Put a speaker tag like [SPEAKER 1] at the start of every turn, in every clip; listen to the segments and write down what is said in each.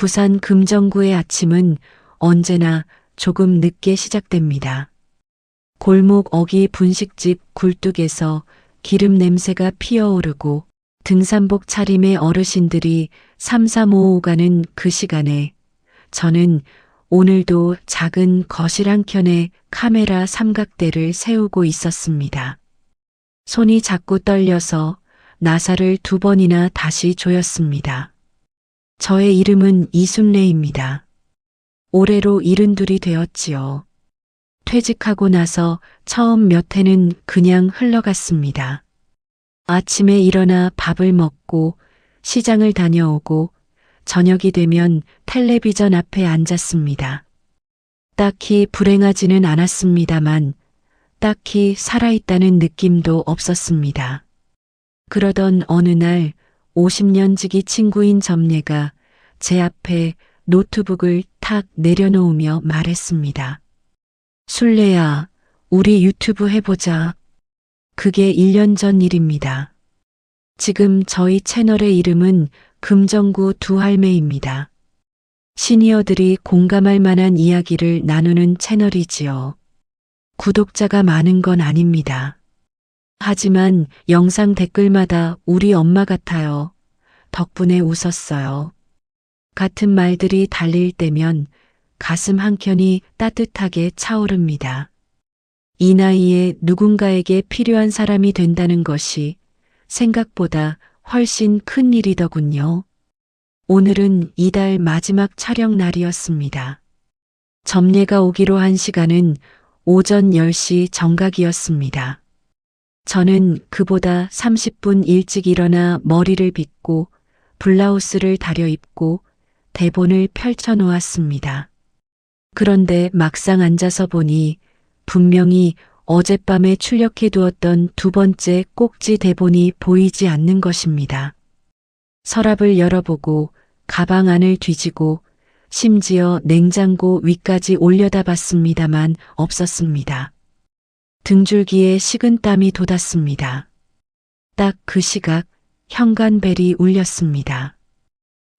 [SPEAKER 1] 부산 금정구의 아침은 언제나 조금 늦게 시작됩니다. 골목 어기 분식집 굴뚝에서 기름 냄새가 피어오르고 등산복 차림의 어르신들이 삼삼오오 가는 그 시간에 저는 오늘도 작은 거실 한켠에 카메라 삼각대를 세우고 있었습니다. 손이 자꾸 떨려서 나사를 2번이나 다시 조였습니다. 저의 이름은 이순례입니다. 올해로 72이 되었지요. 퇴직하고 나서 처음 몇 해는 그냥 흘러갔습니다. 아침에 일어나 밥을 먹고 시장을 다녀오고 저녁이 되면 텔레비전 앞에 앉았습니다. 딱히 불행하지는 않았습니다만 딱히 살아있다는 느낌도 없었습니다. 그러던 어느 날 50년 지기 친구인 점례가 제 앞에 노트북을 탁 내려놓으며 말했습니다. 순례야, 우리 유튜브 해보자. 그게 1년 전 일입니다. 지금 저희 채널의 이름은 금정구 두 할매입니다. 시니어들이 공감할 만한 이야기를 나누는 채널이지요. 구독자가 많은 건 아닙니다. 하지만 영상 댓글마다 우리 엄마 같아요. 덕분에 웃었어요. 같은 말들이 달릴 때면 가슴 한켠이 따뜻하게 차오릅니다. 이 나이에 누군가에게 필요한 사람이 된다는 것이 생각보다 훨씬 큰 일이더군요. 오늘은 이달 마지막 촬영 날이었습니다. 점례가 오기로 한 시간은 오전 10시 정각이었습니다. 저는 그보다 30분 일찍 일어나 머리를 빗고 블라우스를 다려입고 대본을 펼쳐 놓았습니다. 그런데 막상 앉아서 보니 분명히 어젯밤에 출력해 두었던 2번째 꼭지 대본이 보이지 않는 것입니다. 서랍을 열어보고 가방 안을 뒤지고 심지어 냉장고 위까지 올려다봤습니다만 없었습니다. 등줄기에 식은땀이 돋았습니다. 딱 그 시각 현관벨이 울렸습니다.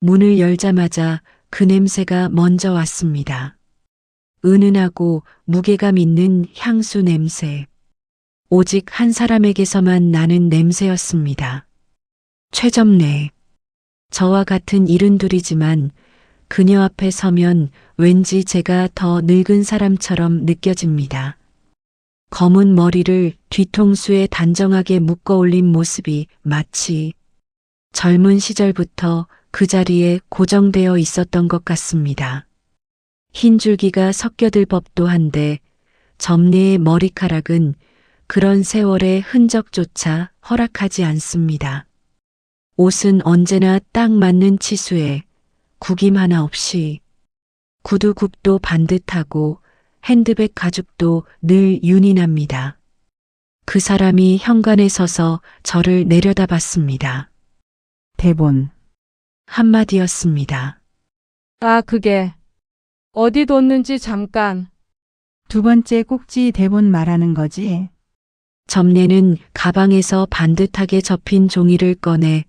[SPEAKER 1] 문을 열자마자 그 냄새가 먼저 왔습니다. 은은하고 무게감 있는 향수 냄새. 오직 한 사람에게서만 나는 냄새였습니다. 최점례. 저와 같은 72이지만 그녀 앞에 서면 왠지 제가 더 늙은 사람처럼 느껴집니다. 검은 머리를 뒤통수에 단정하게 묶어 올린 모습이 마치 젊은 시절부터 그 자리에 고정되어 있었던 것 같습니다. 흰 줄기가 섞여들 법도 한데 점례의 머리카락은 그런 세월의 흔적조차 허락하지 않습니다. 옷은 언제나 딱 맞는 치수에 구김 하나 없이 구두 굽도 반듯하고 핸드백 가죽도 늘 윤이 납니다. 그 사람이 현관에 서서 저를 내려다봤습니다.
[SPEAKER 2] 대본.
[SPEAKER 1] 한마디였습니다.
[SPEAKER 3] 아, 그게 어디 뒀는지 잠깐.
[SPEAKER 2] 2번째 꼭지 대본 말하는 거지?
[SPEAKER 1] 점례는 가방에서 반듯하게 접힌 종이를 꺼내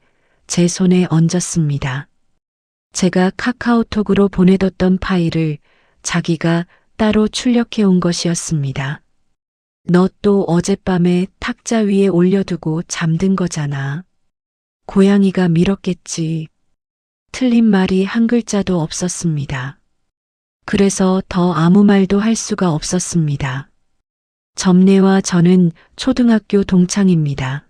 [SPEAKER 1] 제 손에 얹었습니다. 제가 카카오톡으로 보내뒀던 파일을 자기가 따로 출력해 온 것이었습니다. 너 또 어젯밤에 탁자 위에 올려두고 잠든 거잖아. 고양이가 밀었겠지. 틀린 말이 한 글자도 없었습니다. 그래서 더 아무 말도 할 수가 없었습니다. 점례와 저는 초등학교 동창입니다.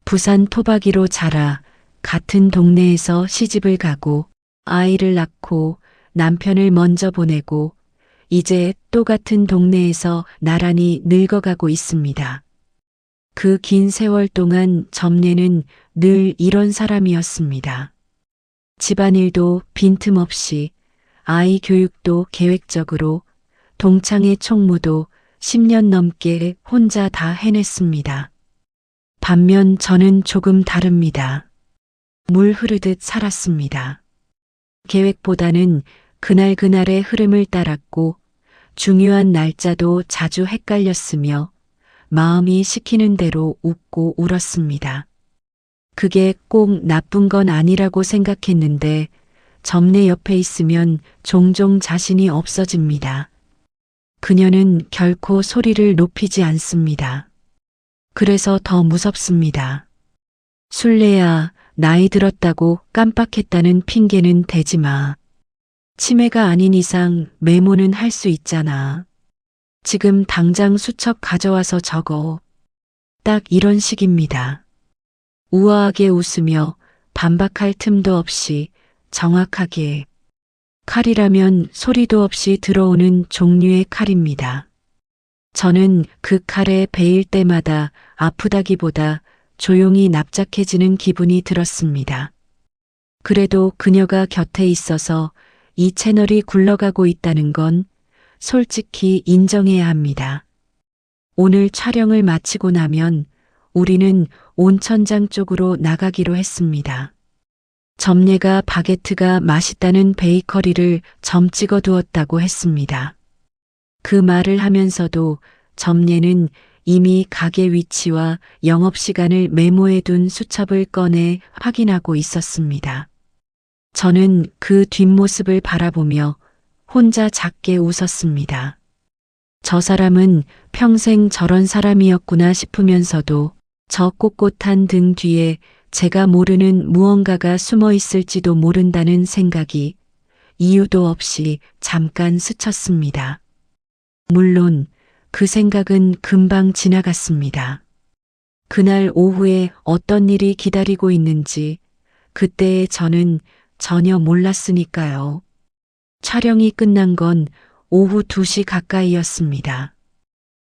[SPEAKER 1] 부산 토박이로 자라 같은 동네에서 시집을 가고 아이를 낳고 남편을 먼저 보내고 이제 또 같은 동네에서 나란히 늙어가고 있습니다. 그 긴 세월 동안 점례는 늘 이런 사람이었습니다. 집안일도 빈틈없이, 아이 교육도 계획적으로, 동창의 총무도 10년 넘게 혼자 다 해냈습니다. 반면 저는 조금 다릅니다. 물 흐르듯 살았습니다. 계획보다는 그날그날의 흐름을 따랐고 중요한 날짜도 자주 헷갈렸으며 마음이 시키는 대로 웃고 울었습니다. 그게 꼭 나쁜 건 아니라고 생각했는데 점례 옆에 있으면 종종 자신이 없어집니다. 그녀는 결코 소리를 높이지 않습니다. 그래서 더 무섭습니다. 술래야, 나이 들었다고 깜빡했다는 핑계는 대지 마. 치매가 아닌 이상 메모는 할 수 있잖아. 지금 당장 수첩 가져와서 적어. 딱 이런 식입니다. 우아하게 웃으며 반박할 틈도 없이 정확하게. 칼이라면 소리도 없이 들어오는 종류의 칼입니다. 저는 그 칼에 베일 때마다 아프다기보다 조용히 납작해지는 기분이 들었습니다. 그래도 그녀가 곁에 있어서 이 채널이 굴러가고 있다는 건 솔직히 인정해야 합니다. 오늘 촬영을 마치고 나면 우리는 온천장 쪽으로 나가기로 했습니다. 점례가 바게트가 맛있다는 베이커리를 점 찍어 두었다고 했습니다. 그 말을 하면서도 점례는 이미 가게 위치와 영업시간을 메모해 둔 수첩을 꺼내 확인하고 있었습니다. 저는 그 뒷모습을 바라보며 혼자 작게 웃었습니다. 저 사람은 평생 저런 사람이었구나 싶으면서도 저 꼿꼿한 등 뒤에 제가 모르는 무언가가 숨어 있을지도 모른다는 생각이 이유도 없이 잠깐 스쳤습니다. 물론 그 생각은 금방 지나갔습니다. 그날 오후에 어떤 일이 기다리고 있는지 그때의 저는 전혀 몰랐으니까요. 촬영이 끝난 건 오후 2시 가까이였습니다.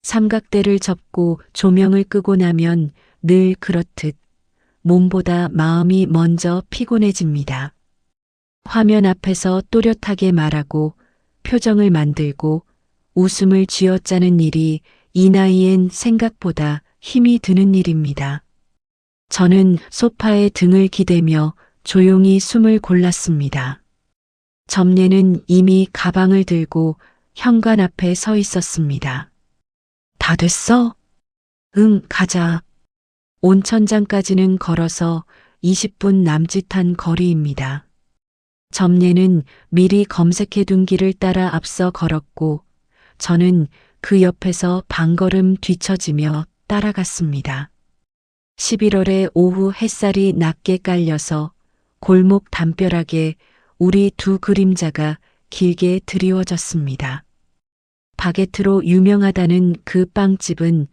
[SPEAKER 1] 삼각대를 접고 조명을 끄고 나면 늘 그렇듯 몸보다 마음이 먼저 피곤해집니다. 화면 앞에서 또렷하게 말하고 표정을 만들고 웃음을 쥐어짜는 일이 이 나이엔 생각보다 힘이 드는 일입니다. 저는 소파에 등을 기대며 조용히 숨을 골랐습니다. 점례는 이미 가방을 들고 현관 앞에 서 있었습니다. 다 됐어? 응, 가자. 온천장까지는 걸어서 20분 남짓한 거리입니다. 점례는 미리 검색해둔 길을 따라 앞서 걸었고 저는 그 옆에서 반걸음 뒤처지며 따라갔습니다. 11월의 오후 햇살이 낮게 깔려서 골목 담벼락에 우리 두 그림자가 길게 드리워졌습니다. 바게트로 유명하다는 그 빵집은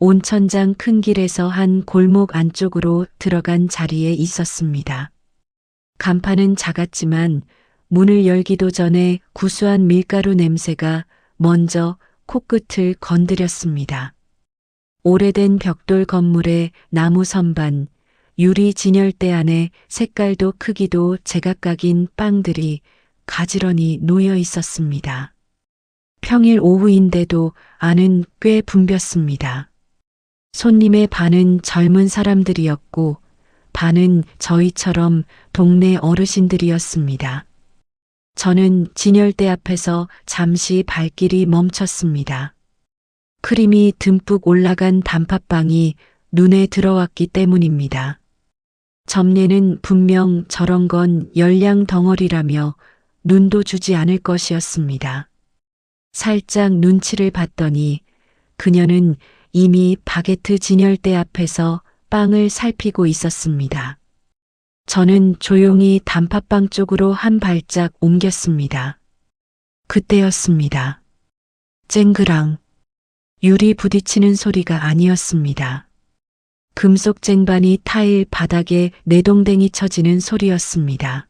[SPEAKER 1] 온천장 큰 길에서 한 골목 안쪽으로 들어간 자리에 있었습니다. 간판은 작았지만 문을 열기도 전에 구수한 밀가루 냄새가 먼저 코끝을 건드렸습니다. 오래된 벽돌 건물의 나무 선반, 유리 진열대 안에 색깔도 크기도 제각각인 빵들이 가지런히 놓여 있었습니다. 평일 오후인데도 안은 꽤 붐볐습니다. 손님의 반은 젊은 사람들이었고 반은 저희처럼 동네 어르신들이었습니다. 저는 진열대 앞에서 잠시 발길이 멈췄습니다. 크림이 듬뿍 올라간 단팥빵이 눈에 들어왔기 때문입니다. 점례는 분명 저런 건 열량 덩어리라며 눈도 주지 않을 것이었습니다. 살짝 눈치를 봤더니 그녀는 이미 바게트 진열대 앞에서 빵을 살피고 있었습니다. 저는 조용히 단팥빵 쪽으로 한 발짝 옮겼습니다. 그때였습니다. 쨍그랑. 유리 부딪히는 소리가 아니었습니다. 금속 쟁반이 타일 바닥에 내동댕이 쳐지는 소리였습니다.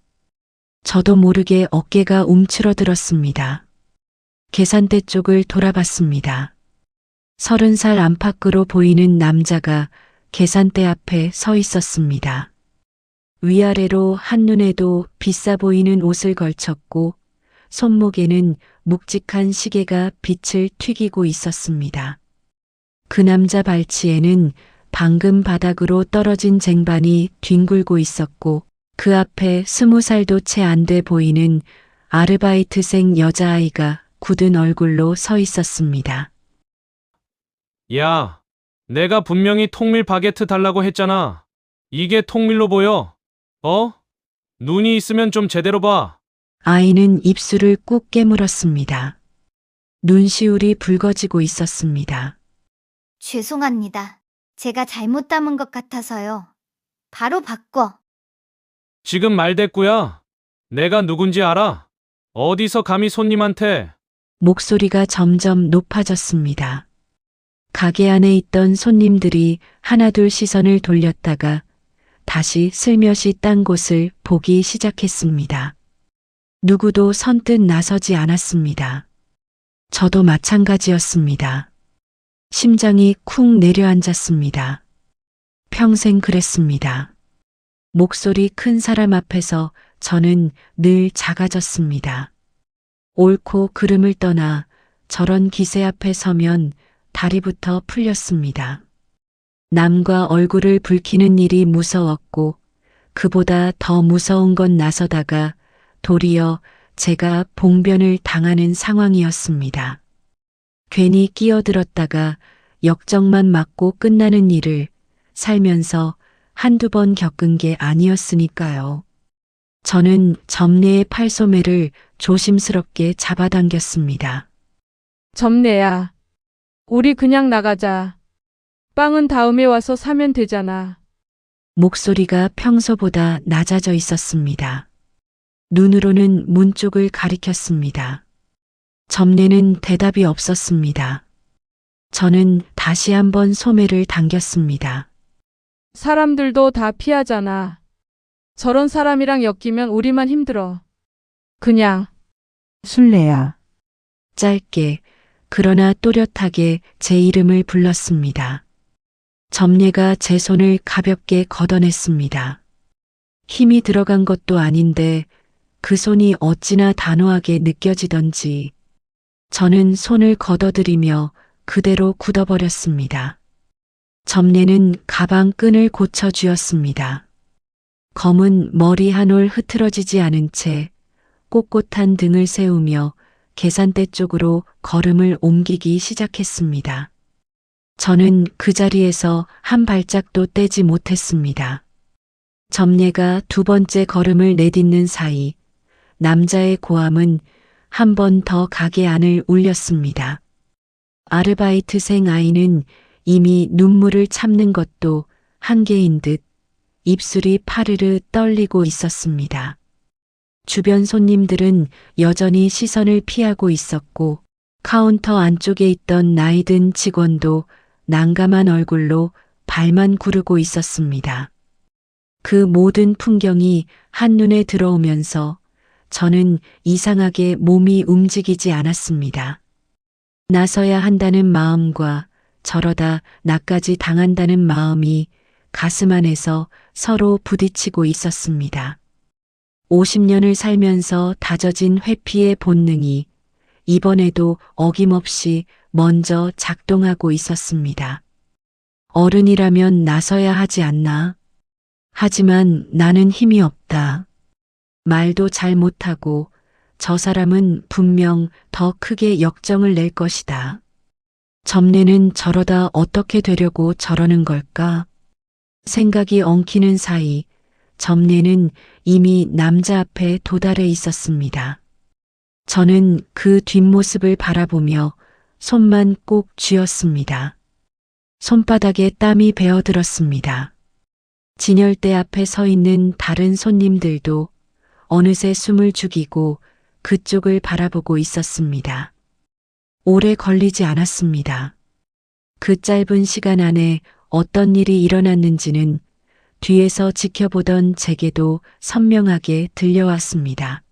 [SPEAKER 1] 저도 모르게 어깨가 움츠러들었습니다. 계산대 쪽을 돌아봤습니다. 30살 안팎으로 보이는 남자가 계산대 앞에 서 있었습니다. 위아래로 한눈에도 비싸 보이는 옷을 걸쳤고 손목에는 묵직한 시계가 빛을 튀기고 있었습니다. 그 남자 발치에는 방금 바닥으로 떨어진 쟁반이 뒹굴고 있었고 그 앞에 20살도 채 안 돼 보이는 아르바이트생 여자아이가 굳은 얼굴로 서 있었습니다.
[SPEAKER 4] 야, 내가 분명히 통밀 바게트 달라고 했잖아. 이게 통밀로 보여? 어? 눈이 있으면 좀 제대로 봐.
[SPEAKER 1] 아이는 입술을 꾹 깨물었습니다. 눈시울이 붉어지고 있었습니다.
[SPEAKER 5] 죄송합니다. 제가 잘못 담은 것 같아서요. 바로 바꿔.
[SPEAKER 4] 지금 말 됐고야. 내가 누군지 알아? 어디서 감히 손님한테.
[SPEAKER 1] 목소리가 점점 높아졌습니다. 가게 안에 있던 손님들이 하나둘 시선을 돌렸다가 다시 슬며시 딴 곳을 보기 시작했습니다. 누구도 선뜻 나서지 않았습니다. 저도 마찬가지였습니다. 심장이 쿵 내려앉았습니다. 평생 그랬습니다. 목소리 큰 사람 앞에서 저는 늘 작아졌습니다. 옳고 그름을 떠나 저런 기세 앞에 서면 다리부터 풀렸습니다. 남과 얼굴을 붉히는 일이 무서웠고 그보다 더 무서운 건 나서다가 도리어 제가 봉변을 당하는 상황이었습니다. 괜히 끼어들었다가 역정만 맞고 끝나는 일을 살면서 한두 번 겪은 게 아니었으니까요. 저는 점례의 팔소매를 조심스럽게 잡아당겼습니다.
[SPEAKER 3] 점례야. 우리 그냥 나가자. 빵은 다음에 와서 사면 되잖아.
[SPEAKER 1] 목소리가 평소보다 낮아져 있었습니다. 눈으로는 문 쪽을 가리켰습니다. 점례는 대답이 없었습니다. 저는 다시 한번 소매를 당겼습니다.
[SPEAKER 3] 사람들도 다 피하잖아. 저런 사람이랑 엮이면 우리만 힘들어. 그냥
[SPEAKER 2] 순례야.
[SPEAKER 1] 짧게 그러나 또렷하게 제 이름을 불렀습니다. 점례가 제 손을 가볍게 걷어냈습니다. 힘이 들어간 것도 아닌데 그 손이 어찌나 단호하게 느껴지던지 저는 손을 걷어들이며 그대로 굳어버렸습니다. 점례는 가방 끈을 고쳐 쥐었습니다. 검은 머리 한 올 흐트러지지 않은 채 꼿꼿한 등을 세우며 계산대 쪽으로 걸음을 옮기기 시작했습니다. 저는 그 자리에서 한 발짝도 떼지 못했습니다. 점례가 두 번째 걸음을 내딛는 사이 남자의 고함은 한 번 더 가게 안을 울렸습니다. 아르바이트생 아이는 이미 눈물을 참는 것도 한계인 듯 입술이 파르르 떨리고 있었습니다. 주변 손님들은 여전히 시선을 피하고 있었고 카운터 안쪽에 있던 나이든 직원도 난감한 얼굴로 발만 구르고 있었습니다. 그 모든 풍경이 한눈에 들어오면서 저는 이상하게 몸이 움직이지 않았습니다. 나서야 한다는 마음과 저러다 나까지 당한다는 마음이 가슴 안에서 서로 부딪히고 있었습니다. 50년을 살면서 다져진 회피의 본능이 이번에도 어김없이 먼저 작동하고 있었습니다. 어른이라면 나서야 하지 않나? 하지만 나는 힘이 없다. 말도 잘 못하고 저 사람은 분명 더 크게 역정을 낼 것이다. 점례는 저러다 어떻게 되려고 저러는 걸까? 생각이 엉키는 사이 점례는 이미 남자 앞에 도달해 있었습니다. 저는 그 뒷모습을 바라보며 손만 꼭 쥐었습니다. 손바닥에 땀이 배어들었습니다. 진열대 앞에 서 있는 다른 손님들도 어느새 숨을 죽이고 그쪽을 바라보고 있었습니다. 오래 걸리지 않았습니다. 그 짧은 시간 안에 어떤 일이 일어났는지는 뒤에서 지켜보던 제게도 선명하게 들려왔습니다.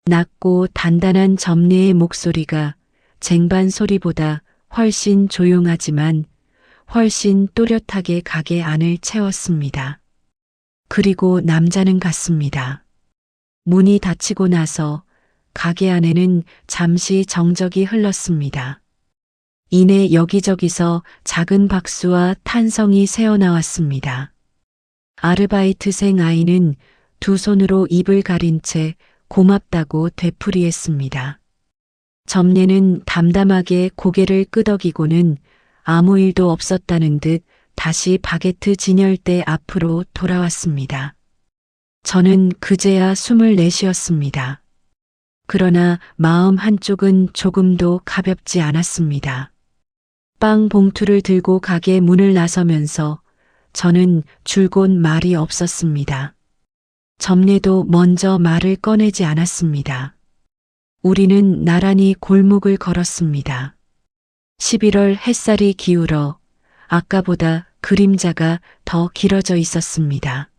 [SPEAKER 1] 낮고 단단한 점례의 목소리가 쟁반 소리보다 훨씬 조용하지만 훨씬 또렷하게 가게 안을 채웠습니다. 그리고 남자는 갔습니다. 문이 닫히고 나서 가게 안에는 잠시 정적이 흘렀습니다. 이내 여기저기서 작은 박수와 탄성이 새어나왔습니다. 아르바이트생 아이는 두 손으로 입을 가린 채 고맙다고 되풀이했습니다. 점례는 담담하게 고개를 끄덕이고는 아무 일도 없었다는 듯 다시 바게트 진열대 앞으로 돌아왔습니다. 저는 그제야 숨을 내쉬었습니다. 그러나 마음 한쪽은 조금도 가볍지 않았습니다. 빵 봉투를 들고 가게 문을 나서면서 저는 줄곧 말이 없었습니다. 점례도 먼저 말을 꺼내지 않았습니다. 우리는 나란히 골목을 걸었습니다. 11월 햇살이 기울어 아까보다 그림자가 더 길어져 있었습니다.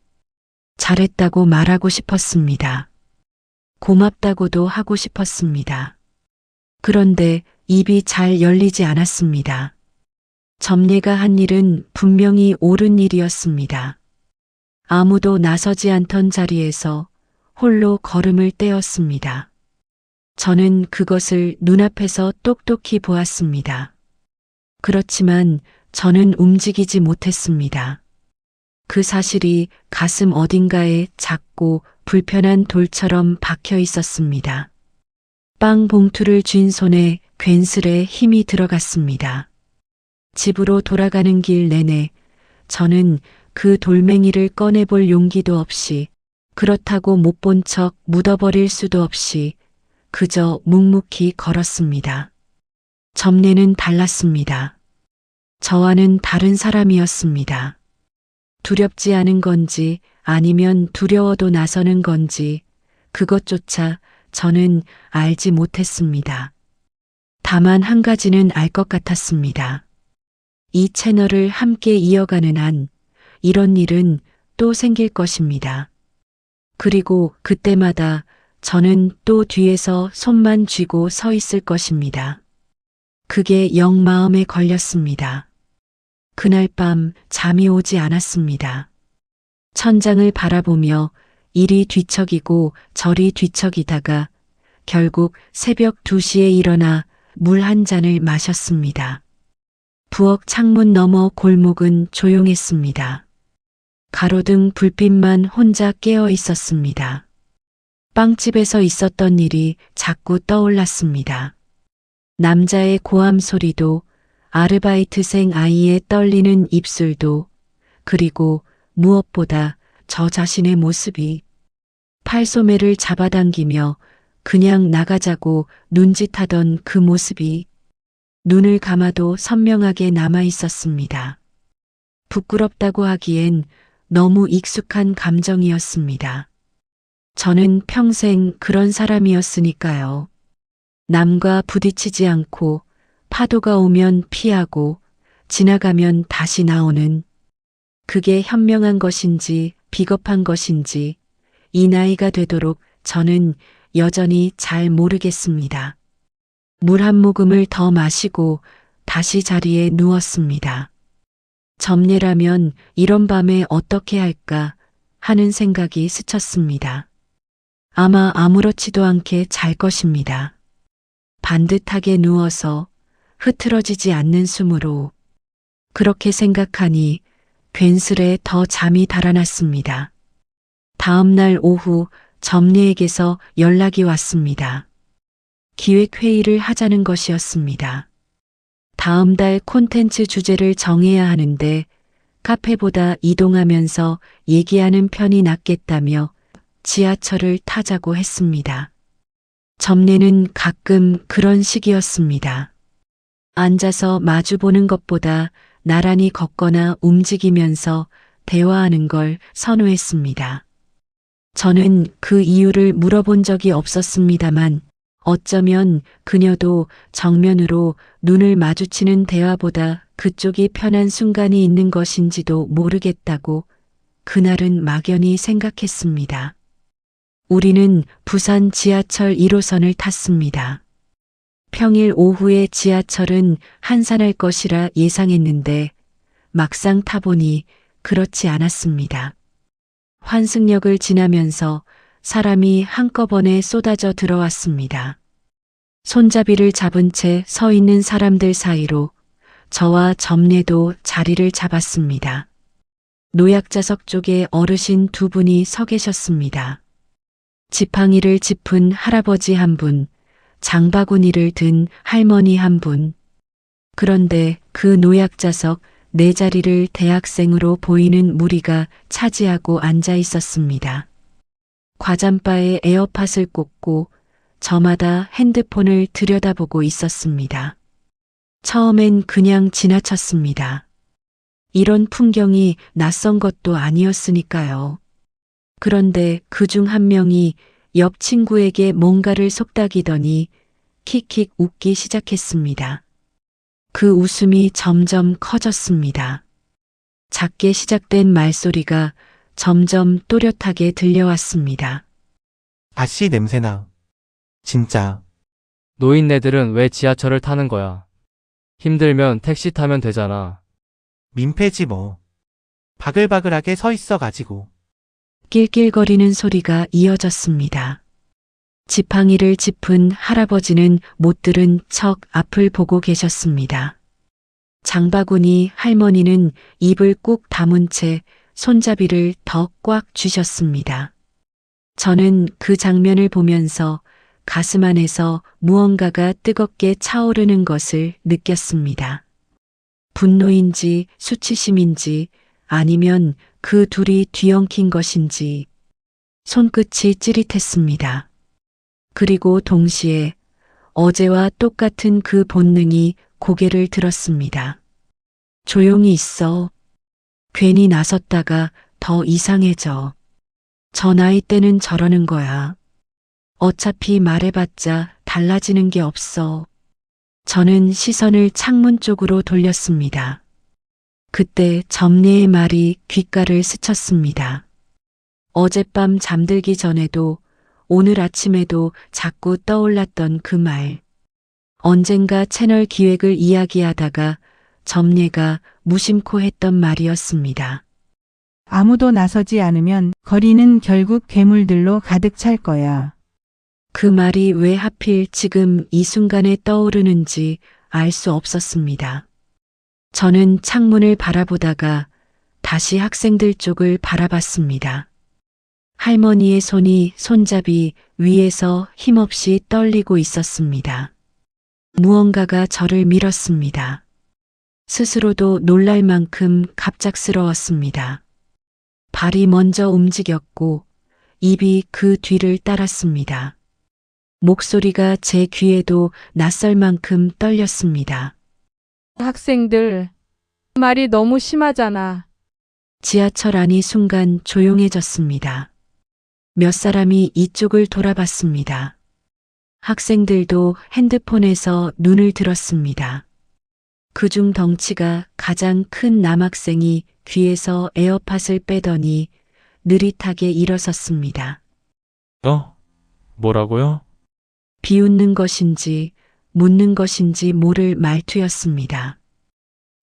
[SPEAKER 1] 잘했다고 말하고 싶었습니다. 고맙다고도 하고 싶었습니다. 그런데 입이 잘 열리지 않았습니다. 점례가 한 일은 분명히 옳은 일이었습니다. 아무도 나서지 않던 자리에서 홀로 걸음을 떼었습니다. 저는 그것을 눈앞에서 똑똑히 보았습니다. 그렇지만 저는 움직이지 못했습니다. 그 사실이 가슴 어딘가에 작고 불편한 돌처럼 박혀 있었습니다. 빵 봉투를 쥔 손에 괜스레 힘이 들어갔습니다. 집으로 돌아가는 길 내내 저는 그 돌멩이를 꺼내볼 용기도 없이, 그렇다고 못 본 척 묻어버릴 수도 없이 그저 묵묵히 걸었습니다. 점례는 달랐습니다. 저와는 다른 사람이었습니다. 두렵지 않은 건지 아니면 두려워도 나서는 건지 그것조차 저는 알지 못했습니다. 다만 한 가지는 알 것 같았습니다. 이 채널을 함께 이어가는 한 이런 일은 또 생길 것입니다. 그리고 그때마다 저는 또 뒤에서 손만 쥐고 서 있을 것입니다. 그게 영 마음에 걸렸습니다. 그날 밤 잠이 오지 않았습니다. 천장을 바라보며 이리 뒤척이고 저리 뒤척이다가 결국 새벽 2시에 일어나 물 한 잔을 마셨습니다. 부엌 창문 너머 골목은 조용했습니다. 가로등 불빛만 혼자 깨어 있었습니다. 빵집에서 있었던 일이 자꾸 떠올랐습니다. 남자의 고함 소리도, 아르바이트생 아이의 떨리는 입술도, 그리고 무엇보다 저 자신의 모습이 팔소매를 잡아당기며 그냥 나가자고 눈짓하던 그 모습이 눈을 감아도 선명하게 남아 있었습니다. 부끄럽다고 하기엔 너무 익숙한 감정이었습니다. 저는 평생 그런 사람이었으니까요. 남과 부딪히지 않고 파도가 오면 피하고 지나가면 다시 나오는, 그게 현명한 것인지 비겁한 것인지 이 나이가 되도록 저는 여전히 잘 모르겠습니다. 물 한 모금을 더 마시고 다시 자리에 누웠습니다. 점례라면 이런 밤에 어떻게 할까 하는 생각이 스쳤습니다. 아마 아무렇지도 않게 잘 것입니다. 반듯하게 누워서 흐트러지지 않는 숨으로. 그렇게 생각하니 괜스레 더 잠이 달아났습니다. 다음 날 오후 점례에게서 연락이 왔습니다. 기획회의를 하자는 것이었습니다. 다음 달 콘텐츠 주제를 정해야 하는데 카페보다 이동하면서 얘기하는 편이 낫겠다며 지하철을 타자고 했습니다. 점례는 가끔 그런 식이었습니다. 앉아서 마주보는 것보다 나란히 걷거나 움직이면서 대화하는 걸 선호했습니다. 저는 그 이유를 물어본 적이 없었습니다만 어쩌면 그녀도 정면으로 눈을 마주치는 대화보다 그쪽이 편한 순간이 있는 것인지도 모르겠다고 그날은 막연히 생각했습니다. 우리는 부산 지하철 1호선을 탔습니다. 평일 오후에 지하철은 한산할 것이라 예상했는데 막상 타보니 그렇지 않았습니다. 환승역을 지나면서 사람이 한꺼번에 쏟아져 들어왔습니다. 손잡이를 잡은 채 서 있는 사람들 사이로 저와 점례도 자리를 잡았습니다. 노약자석 쪽에 어르신 2분이 서 계셨습니다. 지팡이를 짚은 할아버지 1분, 장바구니를 든 할머니 1분. 그런데 그 노약자석 4자리를 대학생으로 보이는 무리가 차지하고 앉아 있었습니다. 과잠바에 에어팟을 꽂고 저마다 핸드폰을 들여다보고 있었습니다. 처음엔 그냥 지나쳤습니다. 이런 풍경이 낯선 것도 아니었으니까요. 그런데 그중 한 명이 옆 친구에게 뭔가를 속닥이더니 킥킥 웃기 시작했습니다. 그 웃음이 점점 커졌습니다. 작게 시작된 말소리가 점점 또렷하게 들려왔습니다.
[SPEAKER 6] 아씨 냄새나. 진짜.
[SPEAKER 7] 노인네들은 왜 지하철을 타는 거야? 힘들면 택시 타면 되잖아.
[SPEAKER 6] 민폐지 뭐. 바글바글하게 서 있어 가지고.
[SPEAKER 1] 낄낄거리는 소리가 이어졌습니다. 지팡이를 짚은 할아버지는 못 들은 척 앞을 보고 계셨습니다. 장바구니 할머니는 입을 꾹 다문 채 손잡이를 더 꽉 쥐셨습니다. 저는 그 장면을 보면서 가슴 안에서 무언가가 뜨겁게 차오르는 것을 느꼈습니다. 분노인지 수치심인지 아니면 그 둘이 뒤엉킨 것인지 손끝이 찌릿했습니다. 그리고 동시에 어제와 똑같은 그 본능이 고개를 들었습니다. 조용히 있어. 괜히 나섰다가 더 이상해져. 저 나이 때는 저러는 거야. 어차피 말해봤자 달라지는 게 없어. 저는 시선을 창문 쪽으로 돌렸습니다. 그때 점례의 말이 귓가를 스쳤습니다. 어젯밤 잠들기 전에도 오늘 아침에도 자꾸 떠올랐던 그 말. 언젠가 채널 기획을 이야기하다가 점례가 무심코 했던 말이었습니다.
[SPEAKER 2] 아무도 나서지 않으면 거리는 결국 괴물들로 가득 찰 거야.
[SPEAKER 1] 그 말이 왜 하필 지금 이 순간에 떠오르는지 알 수 없었습니다. 저는 창문을 바라보다가 다시 학생들 쪽을 바라봤습니다. 할머니의 손이 손잡이 위에서 힘없이 떨리고 있었습니다. 무언가가 저를 밀었습니다. 스스로도 놀랄 만큼 갑작스러웠습니다. 발이 먼저 움직였고 입이 그 뒤를 따랐습니다. 목소리가 제 귀에도 낯설 만큼 떨렸습니다.
[SPEAKER 3] 학생들, 말이 너무 심하잖아.
[SPEAKER 1] 지하철 안이 순간 조용해졌습니다. 몇 사람이 이쪽을 돌아봤습니다. 학생들도 핸드폰에서 눈을 들었습니다. 그중 덩치가 가장 큰 남학생이 귀에서 에어팟을 빼더니 느릿하게 일어섰습니다.
[SPEAKER 4] 뭐라고요?
[SPEAKER 1] 비웃는 것인지 묻는 것인지 모를 말투였습니다.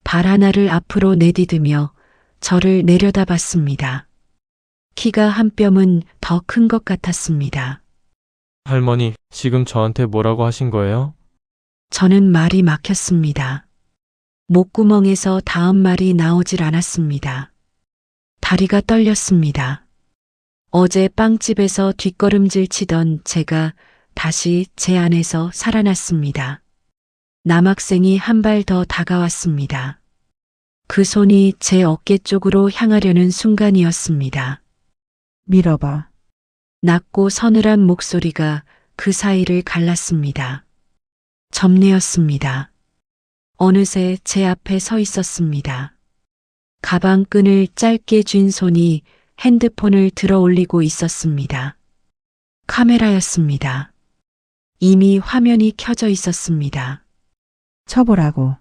[SPEAKER 1] 발 하나를 앞으로 내디디며 저를 내려다봤습니다. 키가 한 뼘은 더 큰 것 같았습니다.
[SPEAKER 8] 할머니, 지금 저한테 뭐라고 하신 거예요?
[SPEAKER 1] 저는 말이 막혔습니다. 목구멍에서 다음 말이 나오질 않았습니다. 다리가 떨렸습니다. 어제 빵집에서 뒷걸음질 치던 제가 다시 제 안에서 살아났습니다. 남학생이 한 발 더 다가왔습니다. 그 손이 제 어깨 쪽으로 향하려는 순간이었습니다.
[SPEAKER 2] 밀어봐.
[SPEAKER 1] 낮고 서늘한 목소리가 그 사이를 갈랐습니다. 점례였습니다. 어느새 제 앞에 서 있었습니다. 가방 끈을 짧게 쥔 손이 핸드폰을 들어 올리고 있었습니다. 카메라였습니다. 이미 화면이 켜져 있었습니다.
[SPEAKER 2] 쳐보라고.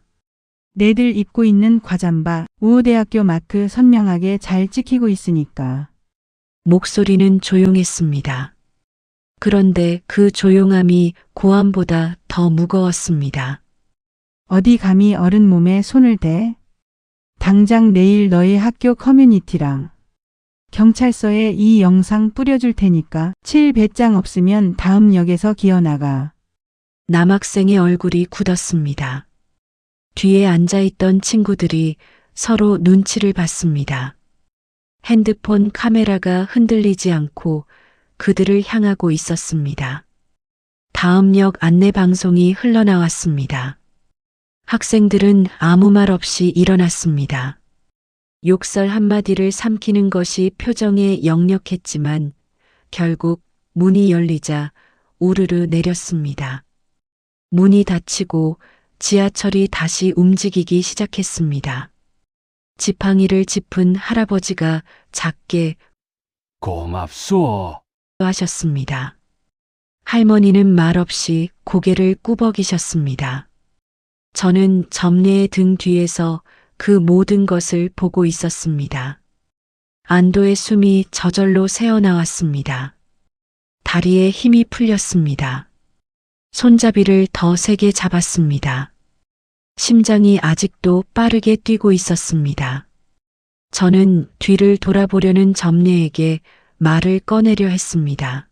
[SPEAKER 2] 내들 입고 있는 과잠바, 우호대학교 마크 선명하게 잘 찍히고 있으니까.
[SPEAKER 1] 목소리는 조용했습니다. 그런데 그 조용함이 고함보다 더 무거웠습니다.
[SPEAKER 2] 어디 감히 어른 몸에 손을 대? 당장 내일 너희 학교 커뮤니티랑 경찰서에 이 영상 뿌려줄 테니까 7배짱 없으면 다음 역에서 기어나가.
[SPEAKER 1] 남학생의 얼굴이 굳었습니다. 뒤에 앉아있던 친구들이 서로 눈치를 봤습니다. 핸드폰 카메라가 흔들리지 않고 그들을 향하고 있었습니다. 다음 역 안내 방송이 흘러나왔습니다. 학생들은 아무 말 없이 일어났습니다. 욕설 한마디를 삼키는 것이 표정에 역력했지만 결국 문이 열리자 우르르 내렸습니다. 문이 닫히고 지하철이 다시 움직이기 시작했습니다. 지팡이를 짚은 할아버지가 작게
[SPEAKER 9] 고맙소.
[SPEAKER 1] 하셨습니다. 할머니는 말없이 고개를 꾸벅이셨습니다. 저는 점례의 등 뒤에서 그 모든 것을 보고 있었습니다. 안도의 숨이 저절로 새어나왔습니다. 다리에 힘이 풀렸습니다. 손잡이를 더 세게 잡았습니다. 심장이 아직도 빠르게 뛰고 있었습니다. 저는 뒤를 돌아보려는 점례에게 말을 꺼내려 했습니다.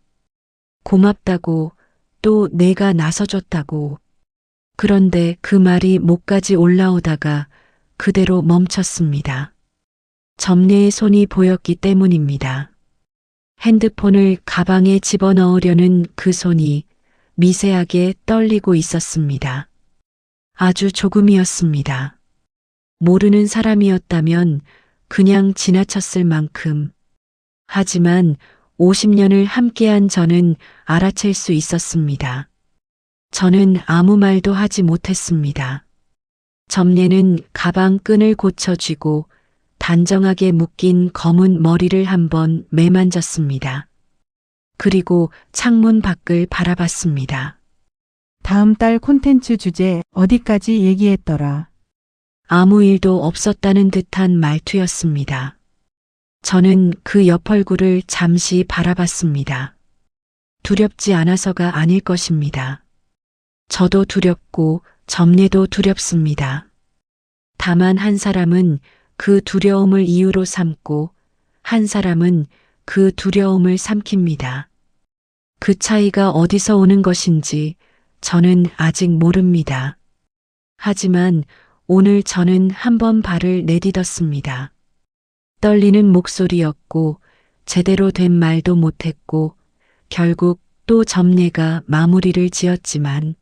[SPEAKER 1] 고맙다고, 또 내가 나서줬다고. 그런데 그 말이 목까지 올라오다가 그대로 멈췄습니다. 점례의 손이 보였기 때문입니다. 핸드폰을 가방에 집어넣으려는 그 손이 미세하게 떨리고 있었습니다. 아주 조금이었습니다. 모르는 사람이었다면 그냥 지나쳤을 만큼. 하지만 50년을 함께한 저는 알아챌 수 있었습니다. 저는 아무 말도 하지 못했습니다. 점례는 가방 끈을 고쳐쥐고 단정하게 묶인 검은 머리를 한번 매만졌습니다. 그리고 창문 밖을 바라봤습니다.
[SPEAKER 2] 다음 달 콘텐츠 주제 어디까지 얘기했더라.
[SPEAKER 1] 아무 일도 없었다는 듯한 말투였습니다. 저는 그 옆 얼굴을 잠시 바라봤습니다. 두렵지 않아서가 아닐 것입니다. 저도 두렵고 점례도 두렵습니다. 다만 한 사람은 그 두려움을 이유로 삼고 한 사람은 그 두려움을 삼킵니다. 그 차이가 어디서 오는 것인지 저는 아직 모릅니다. 하지만 오늘 저는 한번 발을 내딛었습니다. 떨리는 목소리였고 제대로 된 말도 못했고 결국 또 점례가 마무리를 지었지만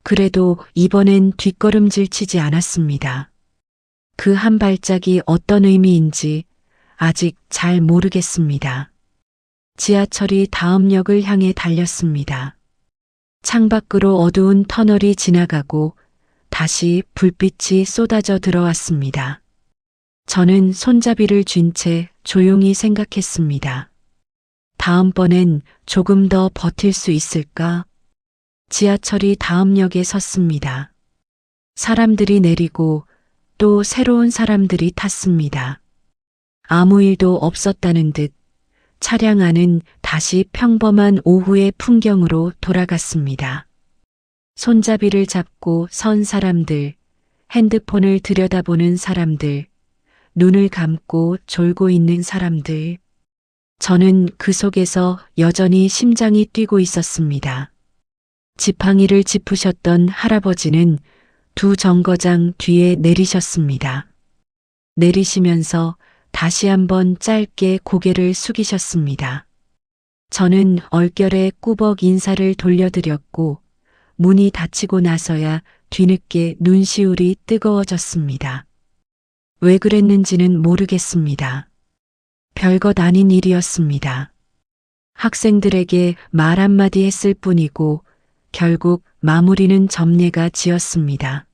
[SPEAKER 1] 그래도 이번엔 뒷걸음질 치지 않았습니다. 그 한 발짝이 어떤 의미인지 아직 잘 모르겠습니다. 지하철이 다음 역을 향해 달렸습니다. 창밖으로 어두운 터널이 지나가고 다시 불빛이 쏟아져 들어왔습니다. 저는 손잡이를 쥔 채 조용히 생각했습니다. 다음번엔 조금 더 버틸 수 있을까? 지하철이 다음 역에 섰습니다. 사람들이 내리고 또 새로운 사람들이 탔습니다. 아무 일도 없었다는 듯 차량 안은 다시 평범한 오후의 풍경으로 돌아갔습니다. 손잡이를 잡고 선 사람들, 핸드폰을 들여다보는 사람들, 눈을 감고 졸고 있는 사람들. 저는 그 속에서 여전히 심장이 뛰고 있었습니다. 지팡이를 짚으셨던 할아버지는 두 정거장 뒤에 내리셨습니다. 내리시면서 다시 한번 짧게 고개를 숙이셨습니다. 저는 얼결에 꾸벅 인사를 돌려드렸고 문이 닫히고 나서야 뒤늦게 눈시울이 뜨거워졌습니다. 왜 그랬는지는 모르겠습니다. 별것 아닌 일이었습니다. 학생들에게 말 한마디 했을 뿐이고 결국 마무리는 점례가 지었습니다.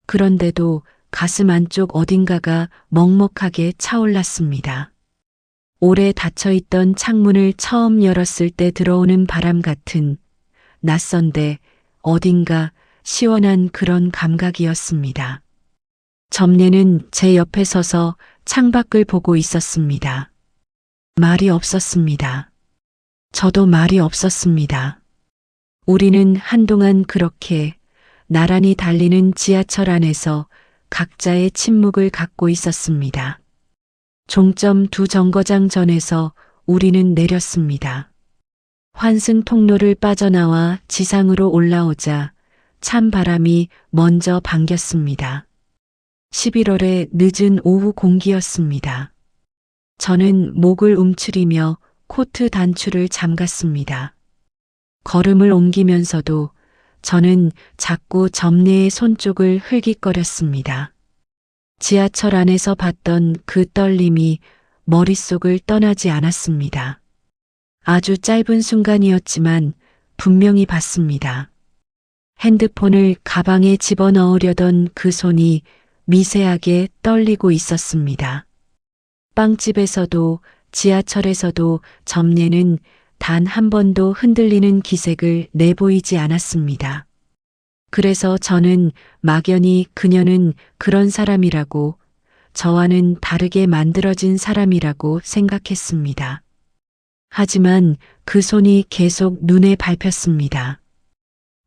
[SPEAKER 1] 그런데도 가슴 안쪽 어딘가가 먹먹하게 차올랐습니다. 오래 닫혀있던 창문을 처음 열었을 때 들어오는 바람 같은 낯선데 어딘가 시원한 그런 감각이었습니다. 점례는 제 옆에 서서 창밖을 보고 있었습니다. 말이 없었습니다. 저도 말이 없었습니다. 우리는 한동안 그렇게 나란히 달리는 지하철 안에서 각자의 침묵을 갖고 있었습니다. 종점 두 정거장 전에서 우리는 내렸습니다. 환승 통로를 빠져나와 지상으로 올라오자 찬 바람이 먼저 반겼습니다. 11월의 늦은 오후 공기였습니다. 저는 목을 움츠리며 코트 단추를 잠갔습니다. 걸음을 옮기면서도 저는 자꾸 점례의 손 쪽을 흘깃거렸습니다. 지하철 안에서 봤던 그 떨림이 머릿속을 떠나지 않았습니다. 아주 짧은 순간이었지만 분명히 봤습니다. 핸드폰을 가방에 집어넣으려던 그 손이 미세하게 떨리고 있었습니다. 빵집에서도 지하철에서도 점례는 단 한 번도 흔들리는 기색을 내보이지 않았습니다. 그래서 저는 막연히 그녀는 그런 사람이라고, 저와는 다르게 만들어진 사람이라고 생각했습니다. 하지만 그 손이 계속 눈에 밟혔습니다.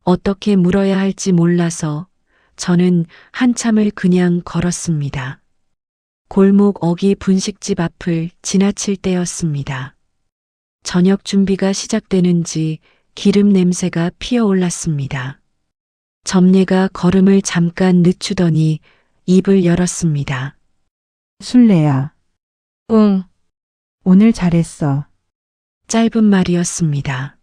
[SPEAKER 1] 어떻게 물어야 할지 몰라서 저는 한참을 그냥 걸었습니다. 골목 어기 분식집 앞을 지나칠 때였습니다. 저녁 준비가 시작되는지 기름 냄새가 피어올랐습니다. 점례가 걸음을 잠깐 늦추더니 입을 열었습니다.
[SPEAKER 2] 술래야,
[SPEAKER 3] 응.
[SPEAKER 2] 오늘 잘했어.
[SPEAKER 1] 짧은 말이었습니다.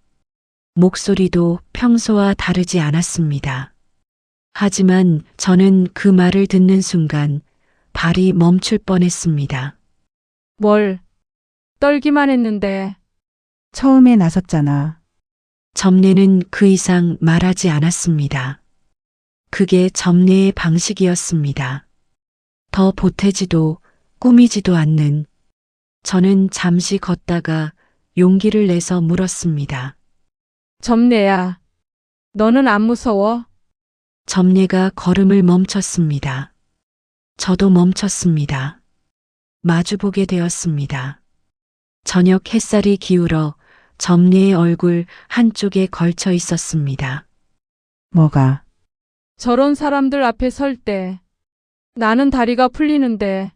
[SPEAKER 1] 목소리도 평소와 다르지 않았습니다. 하지만 저는 그 말을 듣는 순간 발이 멈출 뻔했습니다.
[SPEAKER 3] 뭘. 떨기만 했는데.
[SPEAKER 2] 처음에 나섰잖아.
[SPEAKER 1] 점례는 그 이상 말하지 않았습니다. 그게 점례의 방식이었습니다. 더 보태지도 꾸미지도 않는. 저는 잠시 걷다가 용기를 내서 물었습니다.
[SPEAKER 3] 점례야. 너는 안 무서워?
[SPEAKER 1] 점례가 걸음을 멈췄습니다. 저도 멈췄습니다. 마주보게 되었습니다. 저녁 햇살이 기울어 점례의 얼굴 한쪽에 걸쳐 있었습니다.
[SPEAKER 2] 뭐가?
[SPEAKER 3] 저런 사람들 앞에 설 때 나는 다리가 풀리는데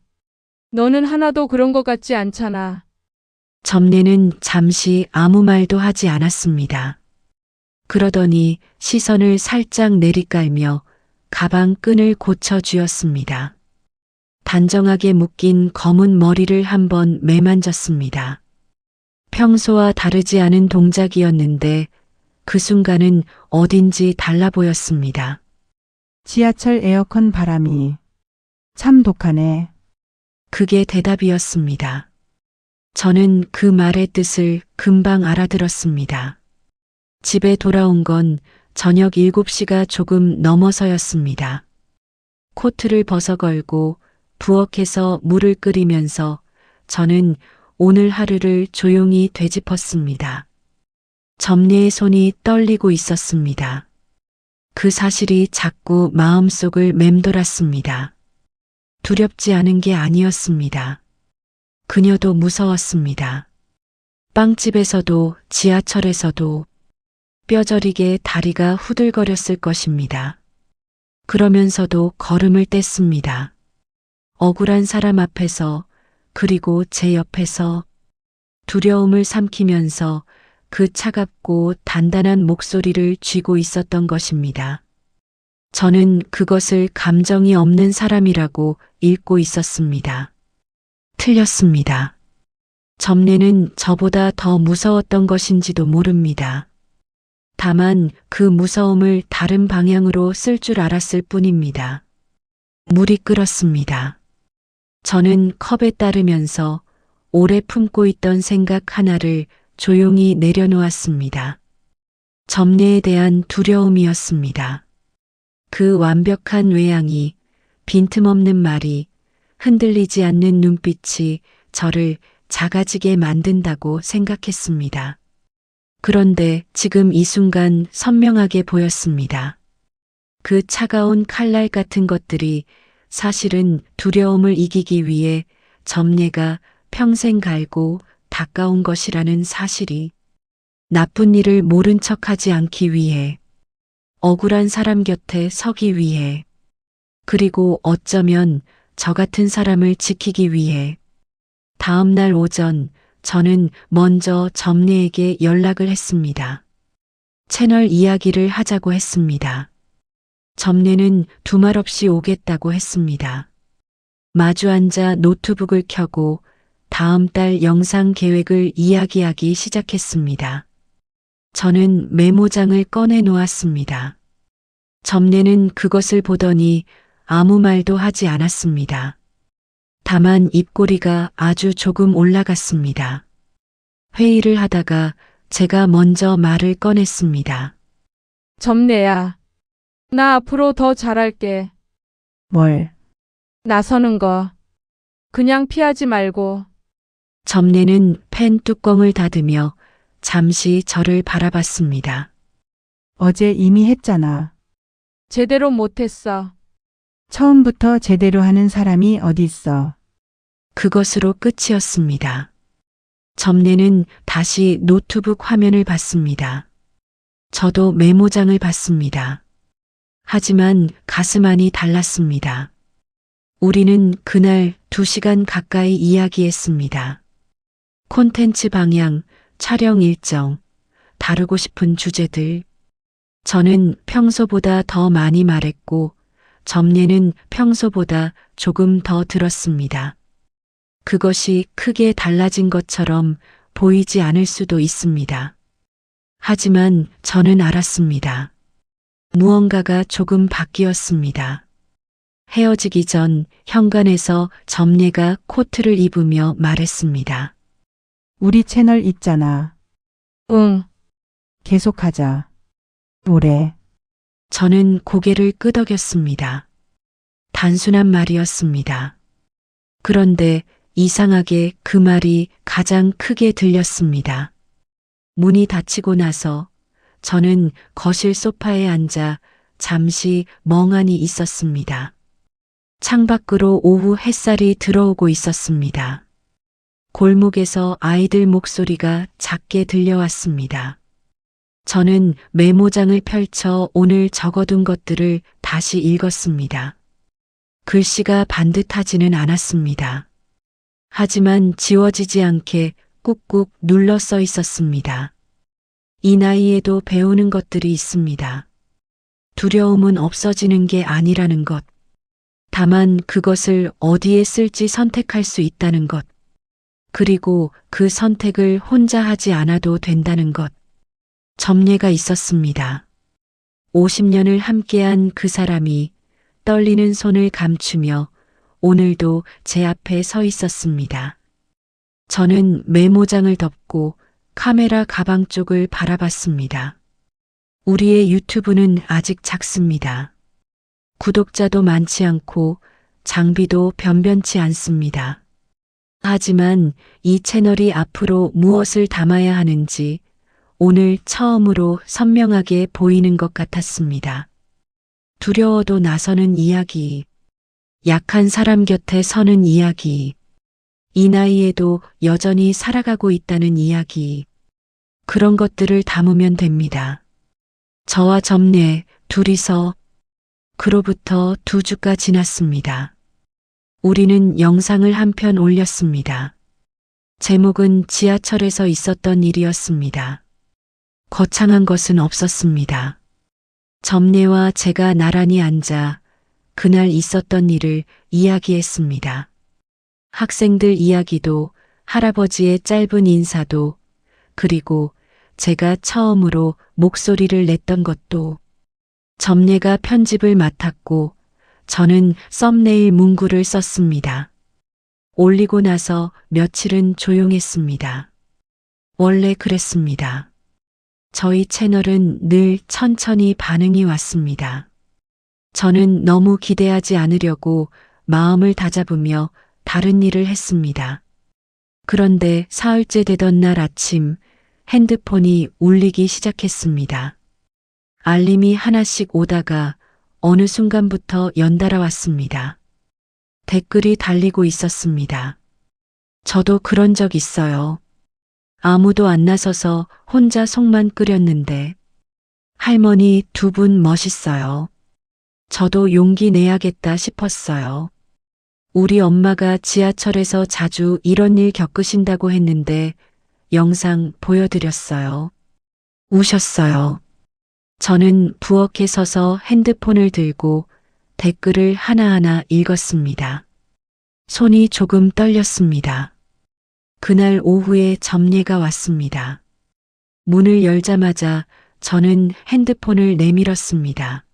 [SPEAKER 3] 너는 하나도 그런 것 같지 않잖아.
[SPEAKER 1] 점례는 잠시 아무 말도 하지 않았습니다. 그러더니 시선을 살짝 내리깔며 가방 끈을 고쳐 쥐었습니다. 단정하게 묶인 검은 머리를 한번 매만졌습니다. 평소와 다르지 않은 동작이었는데 그 순간은 어딘지 달라 보였습니다.
[SPEAKER 2] 지하철 에어컨 바람이 참 독하네.
[SPEAKER 1] 그게 대답이었습니다. 저는 그 말의 뜻을 금방 알아들었습니다. 집에 돌아온 건 저녁 7시가 조금 넘어서였습니다. 코트를 벗어걸고 부엌에서 물을 끓이면서 저는 오늘 하루를 조용히 되짚었습니다. 점례의 손이 떨리고 있었습니다. 그 사실이 자꾸 마음속을 맴돌았습니다. 두렵지 않은 게 아니었습니다. 그녀도 무서웠습니다. 빵집에서도 지하철에서도 뼈저리게 다리가 후들거렸을 것입니다. 그러면서도 걸음을 뗐습니다. 억울한 사람 앞에서 그리고 제 옆에서 두려움을 삼키면서 그 차갑고 단단한 목소리를 쥐고 있었던 것입니다. 저는 그것을 감정이 없는 사람이라고 읽고 있었습니다. 틀렸습니다. 점례는 저보다 더 무서웠던 것인지도 모릅니다. 다만 그 무서움을 다른 방향으로 쓸 줄 알았을 뿐입니다. 물이 끓었습니다. 저는 컵에 따르면서 오래 품고 있던 생각 하나를 조용히 내려놓았습니다. 점례에 대한 두려움이었습니다. 그 완벽한 외양이, 빈틈없는 말이, 흔들리지 않는 눈빛이 저를 작아지게 만든다고 생각했습니다. 그런데 지금 이 순간 선명하게 보였습니다. 그 차가운 칼날 같은 것들이 사실은 두려움을 이기기 위해 점례가 평생 갈고 닦아온 것이라는 사실이, 나쁜 일을 모른 척하지 않기 위해, 억울한 사람 곁에 서기 위해, 그리고 어쩌면 저 같은 사람을 지키기 위해. 다음 날 오전 저는 먼저 점례에게 연락을 했습니다. 채널 이야기를 하자고 했습니다. 점례는 두말 없이 오겠다고 했습니다. 마주 앉아 노트북을 켜고 다음 달 영상 계획을 이야기하기 시작했습니다. 저는 메모장을 꺼내 놓았습니다. 점례는 그것을 보더니 아무 말도 하지 않았습니다. 다만 입꼬리가 아주 조금 올라갔습니다. 회의를 하다가 제가 먼저 말을 꺼냈습니다.
[SPEAKER 3] 점례야. 나 앞으로 더 잘할게.
[SPEAKER 2] 뭘?
[SPEAKER 3] 나서는 거. 그냥 피하지 말고.
[SPEAKER 1] 점례는 펜 뚜껑을 닫으며 잠시 저를 바라봤습니다.
[SPEAKER 2] 어제 이미 했잖아.
[SPEAKER 3] 제대로 못했어.
[SPEAKER 2] 처음부터 제대로 하는 사람이 어디 있어.
[SPEAKER 1] 그것으로 끝이었습니다. 점례는 다시 노트북 화면을 봤습니다. 저도 메모장을 봤습니다. 하지만 가슴 안이 달랐습니다. 우리는 그날 2시간 가까이 이야기했습니다. 콘텐츠 방향, 촬영 일정, 다루고 싶은 주제들. 저는 평소보다 더 많이 말했고, 점례는 평소보다 조금 더 들었습니다. 그것이 크게 달라진 것처럼 보이지 않을 수도 있습니다. 하지만 저는 알았습니다. 무언가가 조금 바뀌었습니다. 헤어지기 전 현관에서 점례가 코트를 입으며 말했습니다.
[SPEAKER 2] 우리 채널 있잖아.
[SPEAKER 3] 응.
[SPEAKER 2] 계속하자. 오래.
[SPEAKER 1] 저는 고개를 끄덕였습니다. 단순한 말이었습니다. 그런데 이상하게 그 말이 가장 크게 들렸습니다. 문이 닫히고 나서 저는 거실 소파에 앉아 잠시 멍하니 있었습니다. 창밖으로 오후 햇살이 들어오고 있었습니다. 골목에서 아이들 목소리가 작게 들려왔습니다. 저는 메모장을 펼쳐 오늘 적어둔 것들을 다시 읽었습니다. 글씨가 반듯하지는 않았습니다. 하지만 지워지지 않게 꾹꾹 눌러 써 있었습니다. 이 나이에도 배우는 것들이 있습니다. 두려움은 없어지는 게 아니라는 것. 다만 그것을 어디에 쓸지 선택할 수 있다는 것. 그리고 그 선택을 혼자 하지 않아도 된다는 것. 점례가 있었습니다. 50년을 함께한 그 사람이 떨리는 손을 감추며 오늘도 제 앞에 서 있었습니다. 저는 메모장을 덮고 카메라 가방 쪽을 바라봤습니다. 우리의 유튜브는 아직 작습니다. 구독자도 많지 않고 장비도 변변치 않습니다. 하지만 이 채널이 앞으로 무엇을 담아야 하는지 오늘 처음으로 선명하게 보이는 것 같았습니다. 두려워도 나서는 이야기, 약한 사람 곁에 서는 이야기, 이 나이에도 여전히 살아가고 있다는 이야기, 그런 것들을 담으면 됩니다. 저와 점례 둘이서 그로부터 2주가 지났습니다. 우리는 영상을 한 편 올렸습니다. 제목은 지하철에서 있었던 일이었습니다. 거창한 것은 없었습니다. 점례와 제가 나란히 앉아 그날 있었던 일을 이야기했습니다. 학생들 이야기도, 할아버지의 짧은 인사도, 그리고 제가 처음으로 목소리를 냈던 것도. 점례가 편집을 맡았고 저는 썸네일 문구를 썼습니다. 올리고 나서 며칠은 조용했습니다. 원래 그랬습니다. 저희 채널은 늘 천천히 반응이 왔습니다. 저는 너무 기대하지 않으려고 마음을 다잡으며 다른 일을 했습니다. 그런데 사흘째 되던 날 아침 핸드폰이 울리기 시작했습니다. 알림이 하나씩 오다가 어느 순간부터 연달아 왔습니다. 댓글이 달리고 있었습니다. 저도 그런 적 있어요. 아무도 안 나서서 혼자 속만 끓였는데 할머니 2분 멋있어요. 저도 용기 내야겠다 싶었어요. 우리 엄마가 지하철에서 자주 이런 일 겪으신다고 했는데 영상 보여드렸어요. 우셨어요. 저는 부엌에 서서 핸드폰을 들고 댓글을 하나하나 읽었습니다. 손이 조금 떨렸습니다. 그날 오후에 점례가 왔습니다. 문을 열자마자 저는 핸드폰을 내밀었습니다.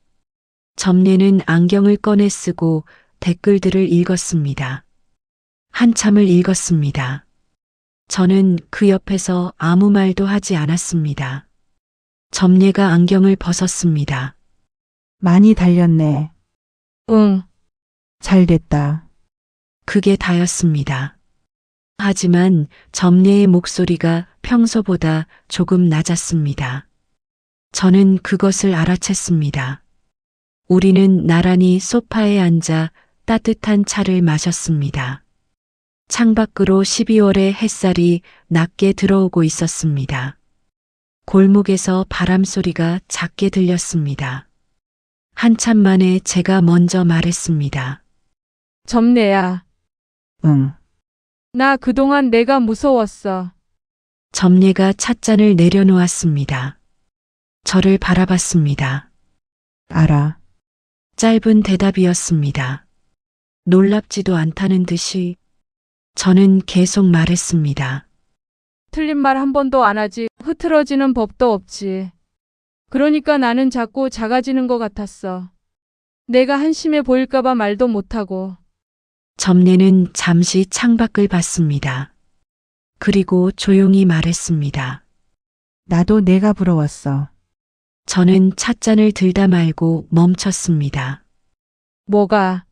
[SPEAKER 1] 점례는 안경을 꺼내 쓰고 댓글들을 읽었습니다. 한참을 읽었습니다. 저는 그 옆에서 아무 말도 하지 않았습니다. 점례가 안경을 벗었습니다.
[SPEAKER 2] 많이 달렸네.
[SPEAKER 3] 응.
[SPEAKER 2] 잘 됐다.
[SPEAKER 1] 그게 다였습니다. 하지만 점례의 목소리가 평소보다 조금 낮았습니다. 저는 그것을 알아챘습니다. 우리는 나란히 소파에 앉아 따뜻한 차를 마셨습니다. 창밖으로 12월의 햇살이 낮게 들어오고 있었습니다. 골목에서 바람 소리가 작게 들렸습니다. 한참 만에 제가 먼저 말했습니다.
[SPEAKER 3] 점례야.
[SPEAKER 2] 응.
[SPEAKER 3] 나 그동안 내가 무서웠어.
[SPEAKER 1] 점례가 찻잔을 내려놓았습니다. 저를 바라봤습니다.
[SPEAKER 2] 알아.
[SPEAKER 1] 짧은 대답이었습니다. 놀랍지도 않다는 듯이 저는 계속 말했습니다.
[SPEAKER 3] 틀린 말 한 번도 안 하지. 흐트러지는 법도 없지. 그러니까 나는 자꾸 작아지는 것 같았어. 내가 한심해 보일까봐 말도 못하고.
[SPEAKER 1] 점례는 잠시 창밖을 봤습니다. 그리고 조용히 말했습니다.
[SPEAKER 2] 나도 내가 부러웠어.
[SPEAKER 1] 저는 찻잔을 들다 말고 멈췄습니다.
[SPEAKER 3] 뭐가?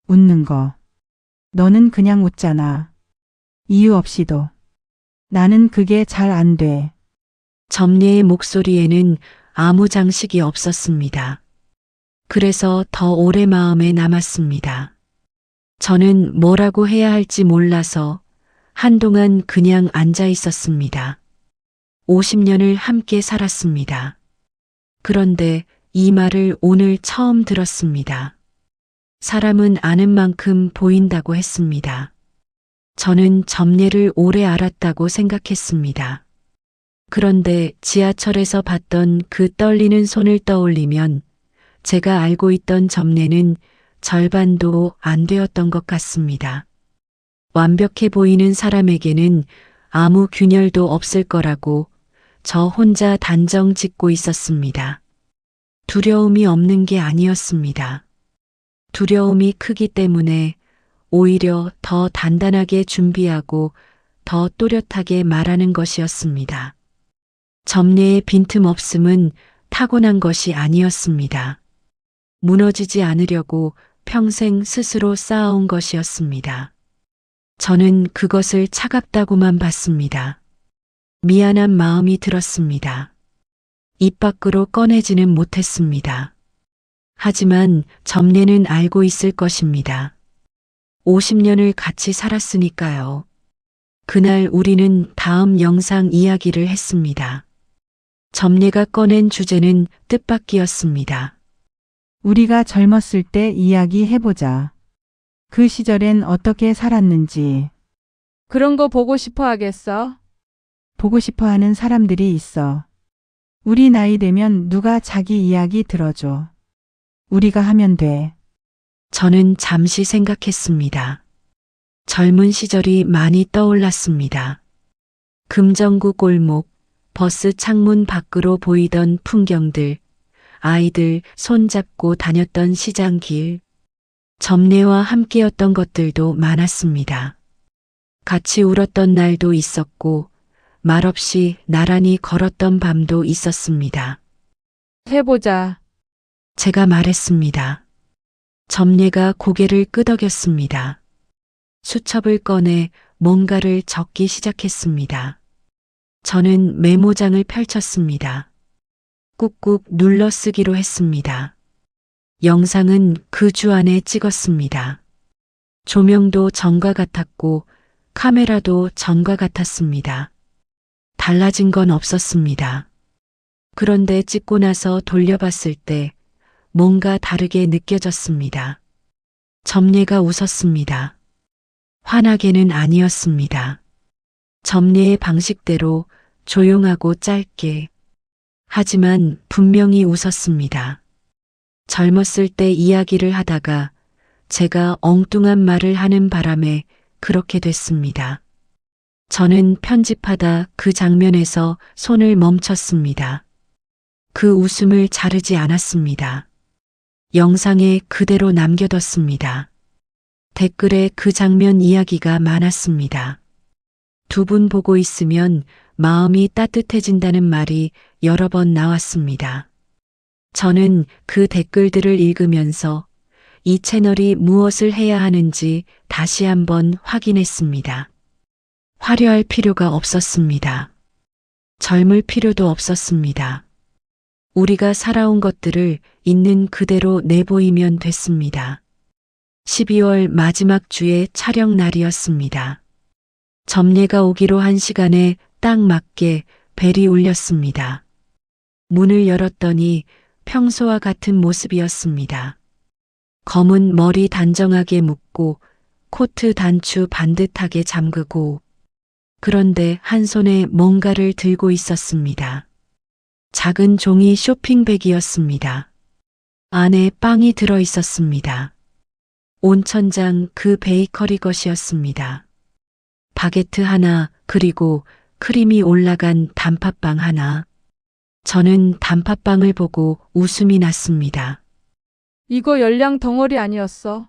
[SPEAKER 2] 웃는 거. 너는 그냥 웃잖아. 이유 없이도. 나는 그게 잘 안 돼.
[SPEAKER 1] 점례의 목소리에는 아무 장식이 없었습니다. 그래서 더 오래 마음에 남았습니다. 저는 뭐라고 해야 할지 몰라서 한동안 그냥 앉아 있었습니다. 50년을 함께 살았습니다. 그런데 이 말을 오늘 처음 들었습니다. 사람은 아는 만큼 보인다고 했습니다. 저는 점례를 오래 알았다고 생각했습니다. 그런데 지하철에서 봤던 그 떨리는 손을 떠올리면 제가 알고 있던 점례는 절반도 안 되었던 것 같습니다. 완벽해 보이는 사람에게는 아무 균열도 없을 거라고 저 혼자 단정 짓고 있었습니다. 두려움이 없는 게 아니었습니다. 두려움이 크기 때문에 오히려 더 단단하게 준비하고 더 또렷하게 말하는 것이었습니다. 점례의 빈틈없음은 타고난 것이 아니었습니다. 무너지지 않으려고 평생 스스로 쌓아온 것이었습니다. 저는 그것을 차갑다고만 봤습니다. 미안한 마음이 들었습니다. 입 밖으로 꺼내지는 못했습니다. 하지만 점례는 알고 있을 것입니다. 50년을 같이 살았으니까요. 그날 우리는 다음 영상 이야기를 했습니다. 점례가 꺼낸 주제는 뜻밖이었습니다.
[SPEAKER 2] 우리가 젊었을 때 이야기해보자. 그 시절엔 어떻게 살았는지.
[SPEAKER 3] 그런 거 보고 싶어 하겠어?
[SPEAKER 2] 보고 싶어 하는 사람들이 있어. 우리 나이 되면 누가 자기 이야기 들어줘. 우리가 하면 돼.
[SPEAKER 1] 저는 잠시 생각했습니다. 젊은 시절이 많이 떠올랐습니다. 금정구 골목, 버스 창문 밖으로 보이던 풍경들, 아이들 손잡고 다녔던 시장길, 점례와 함께였던 것들도 많았습니다. 같이 울었던 날도 있었고 말없이 나란히 걸었던 밤도 있었습니다.
[SPEAKER 3] 해보자.
[SPEAKER 1] 제가 말했습니다. 점례가 고개를 끄덕였습니다. 수첩을 꺼내 뭔가를 적기 시작했습니다. 저는 메모장을 펼쳤습니다. 꾹꾹 눌러 쓰기로 했습니다. 영상은 그 주 안에 찍었습니다. 조명도 전과 같았고 카메라도 전과 같았습니다. 달라진 건 없었습니다. 그런데 찍고 나서 돌려봤을 때 뭔가 다르게 느껴졌습니다. 점례가 웃었습니다. 환하게는 아니었습니다. 점례의 방식대로 조용하고 짧게. 하지만 분명히 웃었습니다. 젊었을 때 이야기를 하다가 제가 엉뚱한 말을 하는 바람에 그렇게 됐습니다. 저는 편집하다 그 장면에서 손을 멈췄습니다. 그 웃음을 자르지 않았습니다. 영상에 그대로 남겨뒀습니다. 댓글에 그 장면 이야기가 많았습니다. 두 분 보고 있으면 마음이 따뜻해진다는 말이 여러 번 나왔습니다. 저는 그 댓글들을 읽으면서 이 채널이 무엇을 해야 하는지 다시 한번 확인했습니다. 화려할 필요가 없었습니다. 젊을 필요도 없었습니다. 우리가 살아온 것들을 있는 그대로 내보이면 됐습니다. 12월 마지막 주의 촬영 날이었습니다. 점례가 오기로 한 시간에 딱 맞게 벨이 울렸습니다. 문을 열었더니 평소와 같은 모습이었습니다. 검은 머리 단정하게 묶고 코트 단추 반듯하게 잠그고 그런데 한 손에 뭔가를 들고 있었습니다. 작은 종이 쇼핑백이었습니다. 안에 빵이 들어 있었습니다. 온천장 그 베이커리 것이었습니다. 바게트 하나 그리고 크림이 올라간 단팥빵 하나. 저는 단팥빵을 보고 웃음이 났습니다.
[SPEAKER 3] 이거 열량 덩어리 아니었어?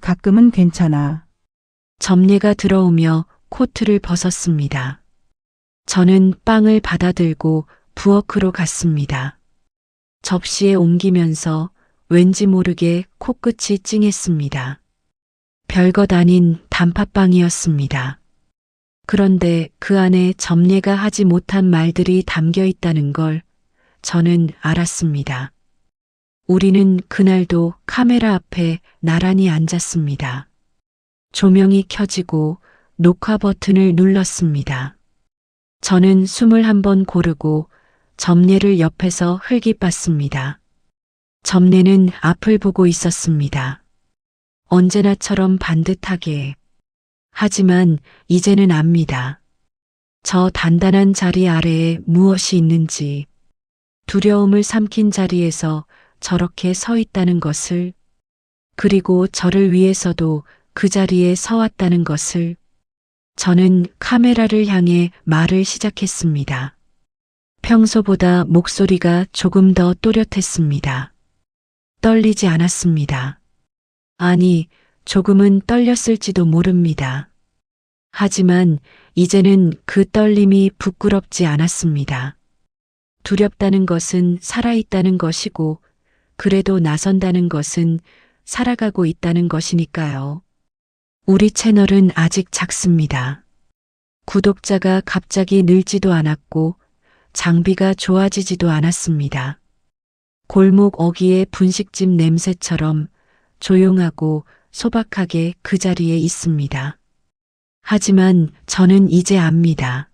[SPEAKER 2] 가끔은 괜찮아.
[SPEAKER 1] 점례가 들어오며 코트를 벗었습니다. 저는 빵을 받아들고 부엌으로 갔습니다. 접시에 옮기면서 왠지 모르게 코끝이 찡했습니다. 별것 아닌 단팥빵이었습니다. 그런데 그 안에 점례가 하지 못한 말들이 담겨 있다는 걸 저는 알았습니다. 우리는 그날도 카메라 앞에 나란히 앉았습니다. 조명이 켜지고 녹화 버튼을 눌렀습니다. 저는 숨을 한번 고르고 점례를 옆에서 흘깃봤습니다. 점례는 앞을 보고 있었습니다. 언제나처럼 반듯하게. 하지만 이제는 압니다. 저 단단한 자리 아래에 무엇이 있는지, 두려움을 삼킨 자리에서 저렇게 서 있다는 것을, 그리고 저를 위해서도 그 자리에 서 왔다는 것을. 저는 카메라를 향해 말을 시작했습니다. 평소보다 목소리가 조금 더 또렷했습니다. 떨리지 않았습니다. 아니, 조금은 떨렸을지도 모릅니다. 하지만 이제는 그 떨림이 부끄럽지 않았습니다. 두렵다는 것은 살아있다는 것이고, 그래도 나선다는 것은 살아가고 있다는 것이니까요. 우리 채널은 아직 작습니다. 구독자가 갑자기 늘지도 않았고, 장비가 좋아지지도 않았습니다. 골목 어귀의 분식집 냄새처럼 조용하고 소박하게 그 자리에 있습니다. 하지만 저는 이제 압니다.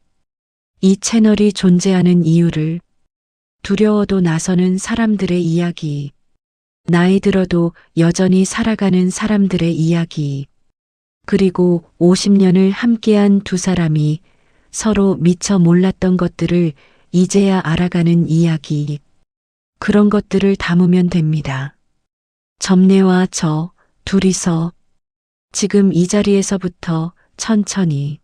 [SPEAKER 1] 이 채널이 존재하는 이유를. 두려워도 나서는 사람들의 이야기. 나이 들어도 여전히 살아가는 사람들의 이야기. 그리고 50년을 함께한 두 사람이 서로 미처 몰랐던 것들을 이제야 알아가는 이야기. 그런 것들을 담으면 됩니다. 점례와 저 둘이서 지금 이 자리에서부터 천천히